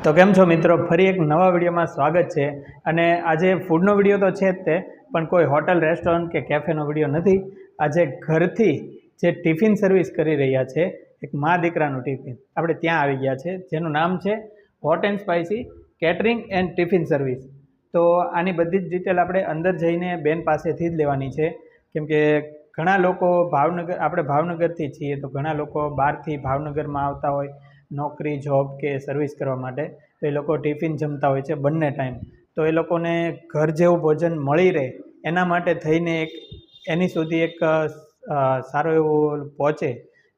તો કેમ છો મિત્રો, ફરી એક નવા વિડીયોમાં સ્વાગત છે। અને આજે ફૂડનો વિડીયો તો છે જ તે, પણ કોઈ હોટલ, રેસ્ટોરન્ટ કે કેફેનો વિડીયો નથી। આજે ઘરથી જે ટિફિન સર્વિસ કરી રહ્યા છે, એક મા દીકરાનું ટિફિન, આપણે ત્યાં આવી ગયા છે, જેનું નામ છે hot and spicy catering and tiffin service. તો આની બધી જ ડિટેલ આપણે અંદર જઈને બેન પાસેથી જ લેવાની છે, કેમ કે ઘણા લોકો ભાવનગર, આપણે ભાવનગરથી છીએ, તો ઘણા લોકો બહારથી ભાવનગરમાં આવતા હોય નોકરી, જોબ કે સર્વિસ કરવા માટે, તો એ લોકો ટિફિન જમતા હોય છે બંને ટાઈમ। તો એ લોકોને ઘર જેવું ભોજન મળી રહે એના માટે થઈને એક એની સુધી એક સારો એવું પહોંચે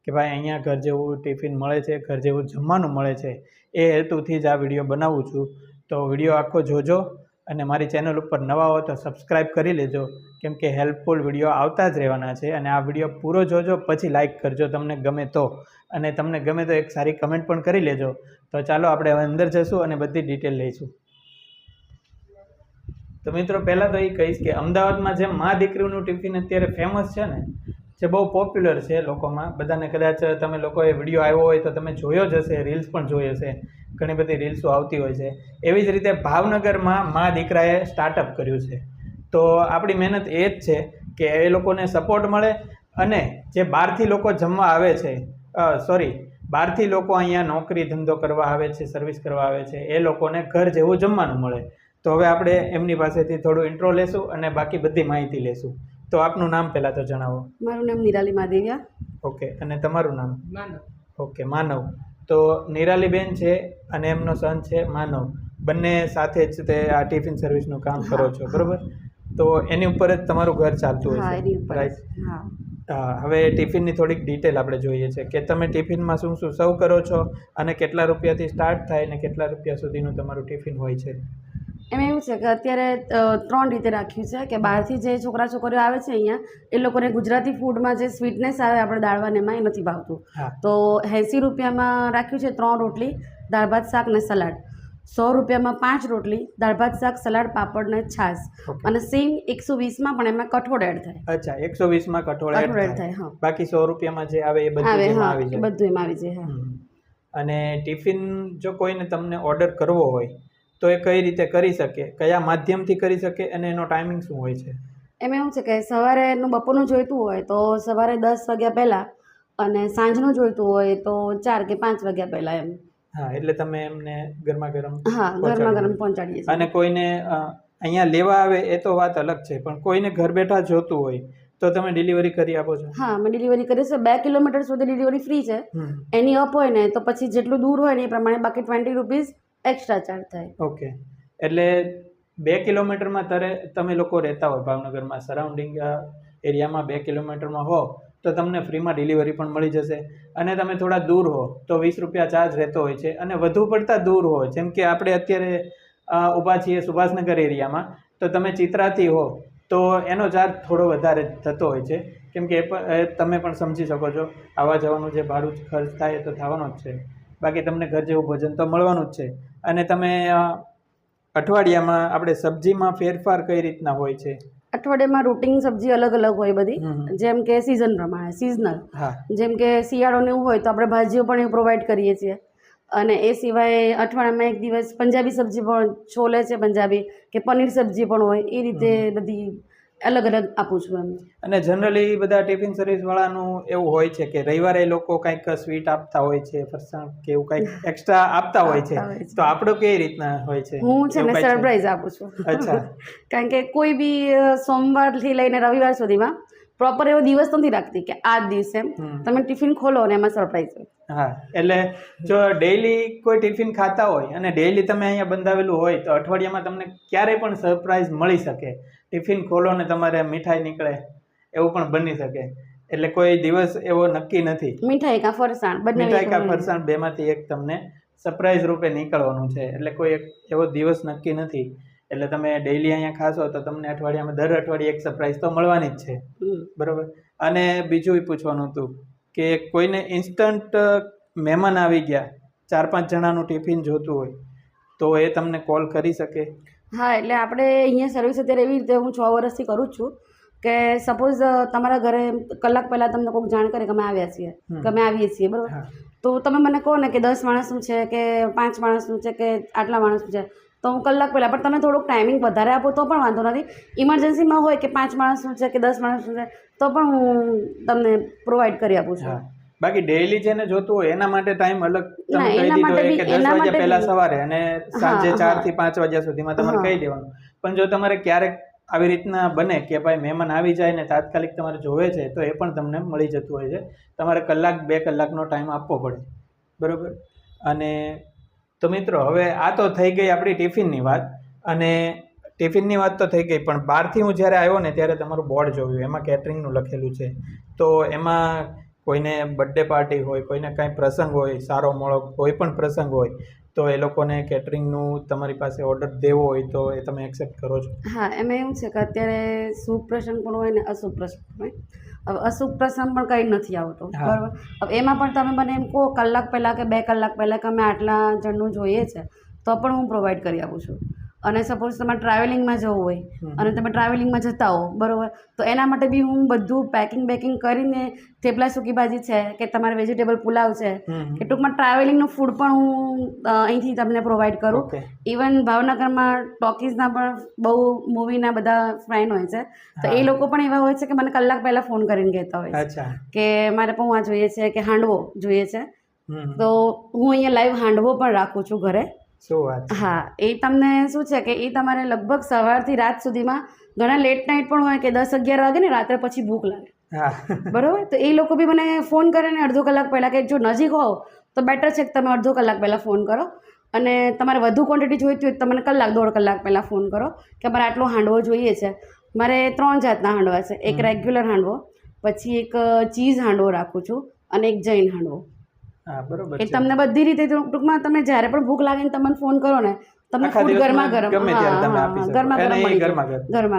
કે ભાઈ અહીંયા ઘર જેવું ટિફિન મળે છે, ઘર જેવું જમવાનું મળે છે, એ હેતુથી જ આ વિડીયો બનાવું છું। તો વિડીયો આખો જોજો, અને મારી ચેનલ ઉપર નવા હો તો સબસ્ક્રાઈબ કરી લેજો, કેમ કે હેલ્પફુલ વિડીયો આવતા જ રહેવાના છે। અને આ વિડીયો પૂરો જોજો, પછી લાઇક કરજો તમને ગમે તો, અને તમને ગમે તો એક સારી કમેન્ટ પણ કરી લેજો। તો ચાલો આપણે હવે અંદર જઈશું અને બધી ડિટેલ લઈશું। તો મિત્રો, પહેલાં તો એ કહીશ કે અમદાવાદમાં જેમ મા દીકરીનું ટિફિન અત્યારે ફેમસ છે ને, જે બહુ પોપ્યુલર છે લોકોમાં, બધાને કદાચ તમે લોકોએ વિડીયો આવ્યો હોય તો તમે જોયો જ હશે, રીલ્સ પણ જોઈ હશે, ઘણી બધી રીલ્સો આવતી હોય છે। એવી જ રીતે ભાવનગરમાં મા દીકરાએ સ્ટાર્ટઅપ કર્યું છે। તો આપણી મહેનત એ જ છે કે એ લોકોને સપોર્ટ મળે, અને જે બહારથી લોકો જમવા આવે છે, બહારથી લોકો અહીંયા નોકરી ધંધો કરવા આવે છે, સર્વિસ કરવા આવે છે, એ લોકોને ઘર જેવું જમવાનું મળે। તો હવે આપણે એમની પાસેથી થોડું ઇન્ટ્રો લેશું અને બાકી બધી માહિતી લેશું। તો આપનું નામ પહેલાં તો જણાવો। મારું નામ નિરાલી માદેવિયા। ઓકે, અને તમારું નામ? માનવ। ઓકે, માનવ। તો નિરાલીબેન છે અને એમનો સન છે માનવ, બંને સાથે જ તે આ ટિફિન સર્વિસનું કામ કરો છો, બરાબર? તો એની ઉપર જ તમારું ઘર ચાલતું હોય છે, રાઈટ? હા, હવે ટિફિનની થોડીક ડિટેલ આપણે જોઈએ છે કે તમે ટિફિનમાં શું શું સર્વ કરો છો, અને કેટલા રૂપિયાથી સ્ટાર્ટ થાય અને કેટલા રૂપિયા સુધીનું તમારું ટિફિન હોય છે? એમ એવું છે કે અત્યારે 3 રીતે રાખ્યું છે કે બહારથી જે છોકરા છોકરીઓ આવે છે અહીંયા, એ લોકોને ગુજરાતી ફૂડમાં જે સ્વીટનેસ આવે આપણે દાળવાનું એમાં એ નથી ભાવતું। તો 80 રૂપિયામાં રાખ્યું છે 3 રોટલી, દાળ ભાત શાક ને સલાડ। 100 રૂપિયામાં 5 રોટલી, દાળ ભાત શાક, સલાડ, પાપડ ને છાશ। અને સેમ 120માં પણ એમાં કઠોળ એડ થાય। અચ્છા, 120માં કઠોળ એડ થાય, હા। બાકી 100 રૂપિયામાં જે આવે એ બધું એમાં આવી જાય, બધું એમાં આવી જાય, હા। અને ટિફિન જો કોઈને તમને ઓર્ડર કરવો હોય તો એ કઈ રીતે કરી શકે, કયા માધ્યમથી કરી શકે, અને એનો ટાઈમિંગ શું હોય છે? એમ એવું છે કે સવારેનું બપોરનું જોઈતું હોય તો સવારે 10 વાગ્યા પહેલાં, અને સાંજનું જોઈતું હોય તો 4 કે 5 વાગ્યા પહેલાં એમ। હા, એટલે તમે એમને ગરમા ગરમ? હા, ગરમા ગરમ પહોંચાડીએ છીએ। અને કોઈને અહીંયા લેવા આવે એ તો વાત અલગ છે, પણ કોઈને ઘર બેઠા જોતું હોય તો તમે ડિલિવરી કરી આપો છો? હા, અમે ડિલિવરી કરીએ છીએ। 2 કિલોમીટર સુધી ડિલિવરી ફ્રી છે, એની અપ હોય ને તો પછી જેટલું દૂર હોય ને એ પ્રમાણે બાકી 20 રૂપીસ એક્સ્ટ્રા ચાર્જ થાય। ઓકે, એટલે 2 કિલોમીટરમાં તમે લોકો રહેતા હોય ભાવનગરમાં, સરાઉન્ડિંગ એરિયામાં 2 કિલોમીટરમાં હો તો તમને ફ્રીમાં ડિલિવરી પણ મળી જશે। અને તમે થોડા દૂર હો તો 20 રૂપિયા ચાર્જ રહેતો હોય છે, અને વધુ પડતા દૂર હો, જેમ કે આપણે અત્યારે ઊભા છીએ સુભાષનગર એરિયામાં, તો તમે ચિત્રાથી હો તો એનો ચાર્જ થોડો વધારે થતો હોય છે, કેમ કે તમે પણ સમજી શકો છો, આવવા જવાનું જે ભાડું ખર્ચ થાય એ તો થવાનો જ છે, બાકી તમને ઘર જેવું ભોજન તો મળવાનું જ છે। અને તમે અઠવાડિયામાં આપણે સબ્જીમાં ફેરફાર કઈ રીતના હોય છે? અઠવાડિયામાં રૂટિન સબ્જી અલગ અલગ હોય બધી, જેમ કે સિઝન પ્રમાણે સિઝનલ, જેમ કે શિયાળોને એવું હોય તો આપણે ભાજીઓ પણ એ પ્રોવાઈડ કરીએ છીએ। અને એ સિવાય અઠવાડિયામાં 1 દિવસ પંજાબી સબ્જી પણ, છોલે છે પંજાબી, કે પનીર સબ્જી પણ હોય, એ રીતે બધી અલગ અલગ આપું છું એમ। અને જનરલી બધા ટિફિન સર્વિસવાળાનું એવું હોય છે કે રવિવારે લોકો કંઈક સ્વીટ આપતા હોય છે, ફરસાણ કે એવું કંઈક એક્સ્ટ્રા આપતા હોય છે, તો આપણો કઈ રીતના હોય છે? હું છે ને સરપ્રાઈઝ આપું છું। અચ્છા। કારણ કે કોઈ બી સોમવારથી લઈને રવિવાર સુધીમાં પ્રોપર એવો દિવસ નથી રાખતી કે આ દિવસે તમે ટિફિન ખોલો અને એમાં સરપ્રાઈઝ હોય। હા, એટલે જો ડેઈલી કોઈ ટિફિન ખાતા હોય અને ડેઈલી તમે અહીંયા બંધાવેલું હોય તો અઠવાડિયામાં તમને ક્યારેય પણ સરપ્રાઈઝ મળી શકે। ટિફિન ખોલો ને તમારે મીઠાઈ નીકળે એવું પણ બની શકે, એટલે કોઈ દિવસ એવો નક્કી નથી। મીઠાઈ કા ફરસાણ, બેમાંથી એક તમને સરપ્રાઈઝ રૂપે નીકળવાનું છે, એટલે કોઈ એક એવો દિવસ નક્કી નથી। એટલે તમે ડેઈલી અહીંયા ખાશો તો તમને અઠવાડિયામાં દર અઠવાડિયે એક સરપ્રાઈઝ તો મળવાની જ છે, બરાબર? અને બીજું એ પૂછવાનું હતું કે કોઈને ઇન્સ્ટન્ટ મહેમાન આવી ગયા, 4-5 જણાનું ટિફિન જોતું હોય તો એ તમને કોલ કરી શકે? હા, એટલે આપણે અહીંયા સર્વિસ અત્યારે એવી રીતે હું 6 વર્ષથી કરું જ છું કે સપોઝ તમારા ઘરે કલાક પહેલાં તમને કોઈક જાણ કરે કે અમે આવ્યા છીએ, કે અમે આવીએ છીએ, બરાબર? તો તમે મને કહો ને કે 10 માણસનું છે કે 5 માણસનું છે કે આટલા માણસનું છે, તો હું કલાક પહેલાં, પણ તમે થોડુંક ટાઈમિંગ વધારે આપો તો પણ વાંધો નથી. ઇમરજન્સીમાં હોય કે 5 માણસનું છે કે 10 માણસનું છે તો પણ હું તમને પ્રોવાઈડ કરી આપું છું. બાકી ડેઈલી જેને જોતું હોય એના માટે ટાઈમ અલગ તમે કહી દીધો હોય કે 10 વાગ્યા પહેલા સવારે અને સાંજે 4 થી 5 વાગ્યા સુધીમાં તમારે કહી દેવાનું. પણ જો તમારે ક્યારેક આવી રીતના બને કે ભાઈ મહેમાન આવી જાય ને તાત્કાલિક તમારે જોવે છે તો એ પણ તમને મળી જતું હોય છે. તમારે 1-2 કલાકનો ટાઈમ આપવો પડે, બરાબર. અને તો મિત્રો હવે આ તો થઈ ગઈ આપણી ટિફિનની વાત, અને ટિફિનની વાત તો થઈ ગઈ, પણ બહારથી હું જ્યારે આવ્યો ને ત્યારે તમારું બોર્ડ જોયું, એમાં કેટરિંગનું લખેલું છે. તો એમાં કોઈને બર્થડે પાર્ટી હોય, કોઈને કાંઈ પ્રસંગ હોય, સારો મોળો કોઈ પણ પ્રસંગ હોય, તો એ લોકોને કેટરિંગનું તમારી પાસે ઓર્ડર દેવો હોય તો એ તમે એક્સેપ્ટ કરો છો? હા, એમાં એવું છે કે અત્યારે શુભ પ્રસંગ પણ હોય ને અશુભ પ્રસંગ હોય. હવે અશુભ પ્રસંગ પણ કંઈ નથી આવતો, બરાબર. હવે એમાં પણ તમે મને એમ કહો કલાક પહેલાં કે 2 કલાક પહેલાં કે અમે આટલા જણનું જોઈએ છે તો પણ હું પ્રોવાઈડ કરી આપું છું. અને સપોઝ તમારે ટ્રાવેલિંગમાં જવું હોય અને તમે ટ્રાવેલિંગમાં જતા હો, બરાબર, તો એના માટે બી હું બધું પેકિંગ કરીને થેપલા સૂકી ભાજી છે કે તમારે વેજીટેબલ પુલાવ છે કે ટૂંકમાં ટ્રાવેલિંગનું ફૂડ પણ હું અહીંથી તમને પ્રોવાઈડ કરું. ઇવન ભાવનગરમાં ટોકીઝના પણ બહુ મૂવીના બધા ફ્રેન્ડ હોય છે, તો એ લોકો પણ એવા હોય છે કે મને કલાક પહેલાં ફોન કરીને કહેતા હોય છે કે મારે પૌવા જોઈએ છે કે હાંડવો જોઈએ છે. તો હું અહીંયા લાઈવ હાંડવો પણ રાખું છું ઘરે. હા, એ તમને શું છે કે એ તમારે લગભગ સવારથી રાત સુધીમાં, ઘણા લેટ નાઇટ પણ હોય કે 10-11 વાગે ને રાત્રે પછી ભૂખ લાગે, બરાબર, તો એ લોકો બી મને ફોન કરે ને અડધો કલાક પહેલાં કે જો નજીક હોવ તો બેટર છે કે તમે અડધો કલાક પહેલાં ફોન કરો, અને તમારે વધુ ક્વોન્ટિટી જોઈતી હોય તો તમને 1-1.5 કલાક પહેલાં ફોન કરો કે મારે આટલો હાંડવો જોઈએ છે. મારે 3 જાતના હાંડવા છે, એક રેગ્યુલર હાંડવો, પછી એક ચીઝ હાંડવો રાખું છું અને એક જૈન હાંડવો. એ તમને બધી રીતે ટૂંકમાં તમે જ્યારે પણ ભૂખ લાગે ને તમને ફોન કરો ને તમને ફૂડ ગરમા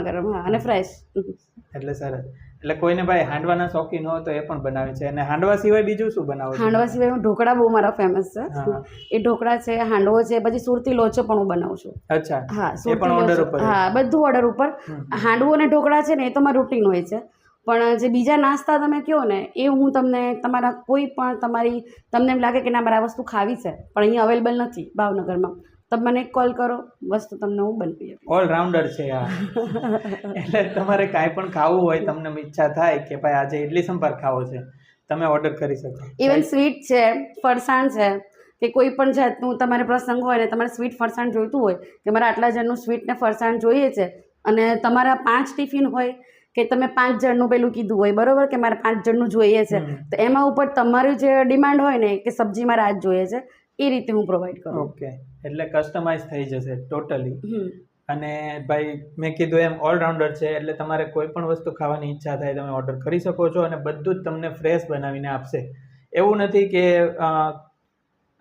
ગરમ અને ફ્રેશ. એટલે સરસ. એટલે કોઈને ભાઈ હાંડવાના શોખીન હોય તો એ પણ બનાવે છે. અને હાંડવા સિવાય બીજું શું બનાવો છો? હાંડવા સિવાય હું ઢોકળા બહુ મારા ફેમસ છે. એ ઢોકળા છે, હાંડવો છે, પછી સુરતી લોચો પણ હું બનાવું છું. અચ્છા. હા, સુરતી લોચો. હા, બધું ઓર્ડર ઉપર. હાંડવો અને ઢોકળા છે ને એ તો મારું રૂટીન હોય છે, પણ જે બીજા નાસ્તા તમે કહો ને એ હું તમને તમારા કોઈ પણ તમને એમ લાગે કે ના મારે આ વસ્તુ ખાવી છે પણ અહીંયા અવેલેબલ નથી ભાવનગરમાં, તમે મને એક કોલ કરો, વસ્તુ તમને હું બનાવી આપીશ. ઓલરાઉન્ડર છે આ. એટલે તમારે કાંઈ પણ ખાવું હોય, તમને ઈચ્છા થાય કે ભાઈ આજે ઇડલી સંભાર ખાવો છે, તમે ઓર્ડર કરી શકો. ઇવન સ્વીટ છે, ફરસાણ છે, કે કોઈ પણ જાતનું તમારે પ્રસંગ હોય ને તમારે સ્વીટ ફરસાણ જોઈતું હોય કે મારે આટલા જણનું સ્વીટ ને ફરસાણ જોઈએ છે, અને તમારા 5 ટિફિન હોય કે તમે 5 જણનું પેલું કીધું હોય, બરોબર, કે મારે 5 જણનું જોઈએ છે, તો એમાં ઉપર તમારી જે ડિમાન્ડ હોય ને કે સબ્જી મારે આજ જોઈએ છે, એ રીતે હું પ્રોવાઈડ કરું. ઓકે, એટલે કસ્ટમાઇઝ થઈ જશે ટોટલી. અને ભાઈ મેં કીધું એમ ઓલરાઉન્ડર છે, એટલે તમારે કોઈ પણ વસ્તુ ખાવાની ઈચ્છા થાય તમે ઓર્ડર કરી શકો છો, અને બધું જ તમને ફ્રેશ બનાવીને આપશે. એવું નથી કે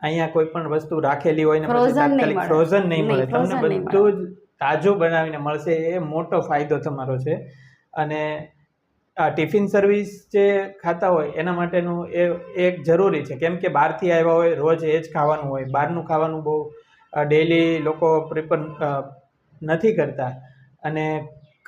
અહીંયા કોઈ પણ વસ્તુ રાખેલી હોય ને પછી તાત્કાલિક ફ્રોઝન નહીં મળે, તમને બધું જ તાજું બનાવીને મળશે. એ મોટો ફાયદો તમારો છે. અને આ ટિફિન સર્વિસ જે ખાતા હોય એના માટેનું એ એક જરૂરી છે, કેમ કે બહારથી આવ્યા હોય, રોજ એ જ ખાવાનું હોય. બહારનું ખાવાનું બહુ ડેઈલી લોકો પ્રિફર નથી કરતા, અને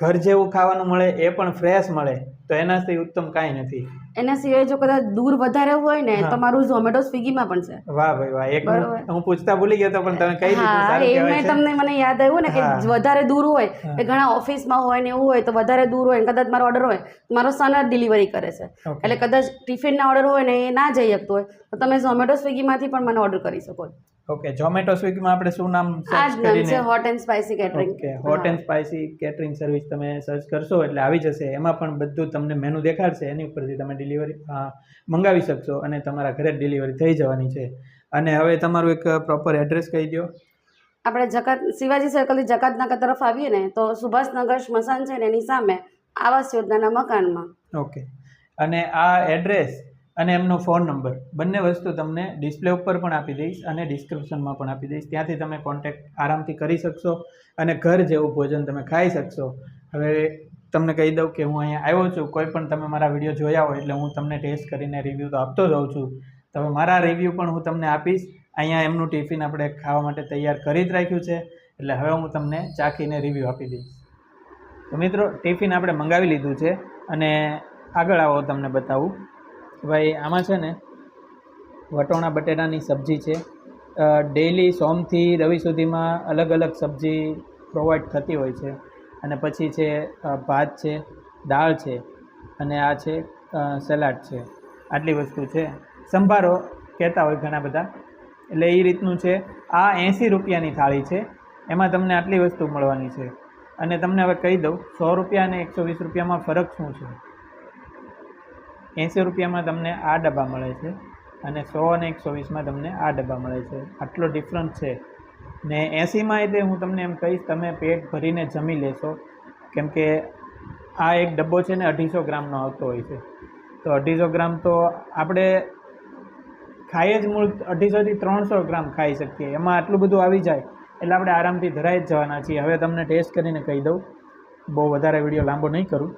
ઘર જેવું ખાવાનું મળે એ પણ ફ્રેશ મળે તો એનાથી ઉત્તમ કાંઈ નથી. એના સિવાય જો કદાચ દૂર વધારે હોય ને તો મારું ઝોમેટો સ્વિગીમાં પણ છે. વાહ ભાઈ વાહ, એક હું પૂછતા ભૂલી ગયો તો પણ તમે કહી દીધું, સારું કહેવાય છે. તમને મને યાદ આવ્યું ને કે વધારે દૂર હોય કે ઘણા ઓફિસમાં હોય ને એવું હોય તો વધારે દૂર હોય કદાચ મારો ઓર્ડર હોય, મારો સન જ ડિલિવરી કરે છે, એટલે કદાચ ટિફિનના ઓર્ડર હોય ને એ ના જઈ શકતો હોય તો તમે ઝોમેટો સ્વિગીમાંથી પણ મને ઓર્ડર કરી શકો છો. ઓકે, ઝોમેટો સ્વિગીમાં આપણે શું નામ સર્ચ કરીને hot and spicy catering. Okay, hot and spicy catering service તમે સર્ચ કરશો એટલે આવી જશે. એમાં પણ બધું તમને મેનુ દેખાડશે, એની ઉપરથી તમે ડિલિવરી મંગાવી શકશો અને તમારા ઘરે ડિલિવરી થઈ જવાની છે. અને હવે તમારું એક પ્રોપર એડ્રેસ કહી દો. આપણે શિવાજી સર્કલથી જકાતનાકા તરફ આવીએ ને તો સુભાષનગર સ્મશાન છે ને એની સામે આવાસ યોજનાના મકાનમાં. ઓકે, અને આ એડ્રેસ અને એમનો ફોન નંબર બંને વસ્તુ તમને ડિસ્પ્લે ઉપર પણ આપી દઈશ અને ડિસ્ક્રિપ્શનમાં પણ આપી દઈશ. ત્યાંથી તમે કોન્ટેક્ટ આરામથી કરી શકશો અને ઘર જેવું ભોજન તમે ખાઈ શકશો. હવે તમને કહી દઉં કે હું અહીંયા આવ્યો છું, કોઈ પણ તમે મારા વિડીયો જોયા હોય એટલે હું તમને ટેસ્ટ કરીને રિવ્યૂ તો આપતો જ હોઉં છું. તો મારા રિવ્યૂ પણ હું તમને આપીશ. અહીંયા એમનું ટિફિન આપણે ખાવા માટે તૈયાર કરી જ રાખ્યું છે, એટલે હવે હું તમને ચાખીને રિવ્યૂ આપી દઈશ. તો મિત્રો, ટિફિન આપણે મંગાવી લીધું છે અને આગળ આવો તમને બતાવું. ભાઈ આમાં છે ને વટોણા બટેટાની સબ્જી છે. ડેઈલી સોમથી રવિ સુધીમાં અલગ અલગ સબ્જી પ્રોવાઈડ થતી હોય છે. અને પછી છે ભાત છે, દાળ છે, અને આ છે સલાડ છે. આટલી વસ્તુ છે. સંભારો કહેતા હોય ઘણા બધા, એટલે એ રીતનું છે. આ 80 રૂપિયાની થાળી છે. એમાં તમને આટલી વસ્તુ મળવાની છે. અને તમને હવે કહી દઉં 100 રૂપિયા અને 120 રૂપિયામાં ફરક શું છે. 80 રૂપિયામાં તમને આ ડબ્બા મળે છે અને 100 અને 120માં તમને આ ડબ્બા મળે છે. આટલો ડિફરન્સ છે. ને 80માં એટલે હું તમને એમ કહીશ, તમે પેટ ભરીને જમી લેશો. કેમ કે આ એક ડબ્બો છે ને 250 ગ્રામનો આવતો હોય છે. તો 250 ગ્રામ તો આપણે ખાઈએ જ મૂળ 250થી 300 ગ્રામ ખાઈ શકીએ. એમાં આટલું બધું આવી જાય એટલે આપણે આરામથી ધરાઈ જ જવાના છીએ. હવે તમને ટેસ્ટ કરીને કહી દઉં, બહુ વધારે વિડીયો લાંબો નહીં કરું,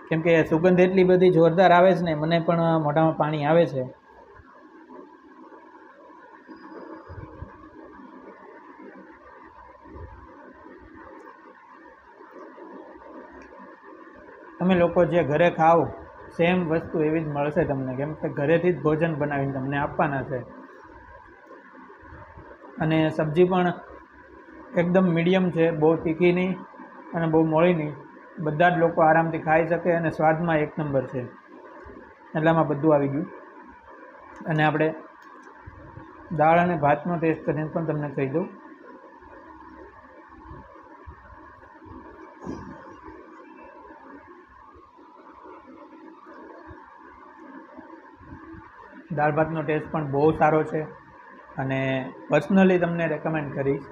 કેમ કે સુગંધ એટલી બધી જોરદાર આવે છે ને મને પણ મોઢામાં પાણી આવે છે. તમે લોકો જે ઘરે ખાઓ સેમ વસ્તુ એવી જ મળશે તમને, કેમ કે ઘરેથી જ ભોજન બનાવીને તમને આપવાના છે. અને સબ્જી પણ એકદમ મીડિયમ છે, બહુ તીખી નહીં અને બહુ મોળી નહીં. બધા જ લોકો આરામથી ખાઈ શકે અને સ્વાદમાં એક નંબર છે. એટલામાં બધું આવી ગયું. અને આપણે દાળ અને ભાતનો ટેસ્ટ કરીને પણ તમને કહી દઉં. દાળ ભાતનો ટેસ્ટ પણ બહુ સારો છે. અને પર્સનલી તમને રેકમેન્ડ કરીશ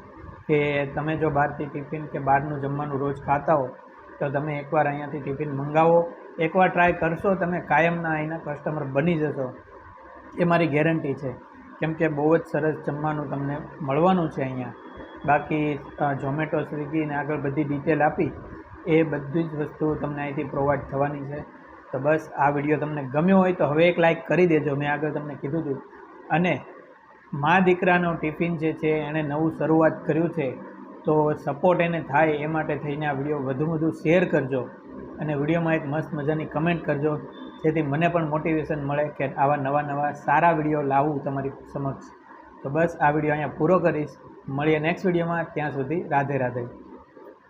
કે તમે જો બહારથી ટિફિન કે બહારનું જમવાનું રોજ ખાતા હો તો તમે એકવાર અહીંયાથી ટિફિન મંગાવો. એકવાર ટ્રાય કરશો, તમે કાયમના અહીંના કસ્ટમર બની જશો, એ મારી ગેરંટી છે. કેમ કે બહુ જ સરસ જમવાનું તમને મળવાનું છે અહીંયા. બાકી ઝોમેટો, સ્વિગી ને આગળ બધી ડિટેલ આપી, એ બધી જ વસ્તુ તમને અહીંથી પ્રોવાઈડ થવાની છે. તો બસ આ વિડીયો તમને ગમ્યો હોય તો હવે એક લાઇક કરી દેજો, મેં આગળ તમને કીધું હતું. અને મા દીકરાનો ટિફિન જે છે એણે નવું શરૂઆત કર્યું છે, તો સપોર્ટ એને થાય એ માટે થઈને આ વિડીયો વધુ શેર કરજો. અને વિડીયોમાં એક મસ્ત મજાની કમેન્ટ કરજો, જેથી મને પણ મોટિવેશન મળે કે આવા નવા સારા વિડીયો લાવું તમારી સમક્ષ. તો બસ આ વિડીયો અહીંયા પૂરો કરીશ. મળીએ નેક્સ્ટ વિડીયોમાં. ત્યાં સુધી રાધે રાધે.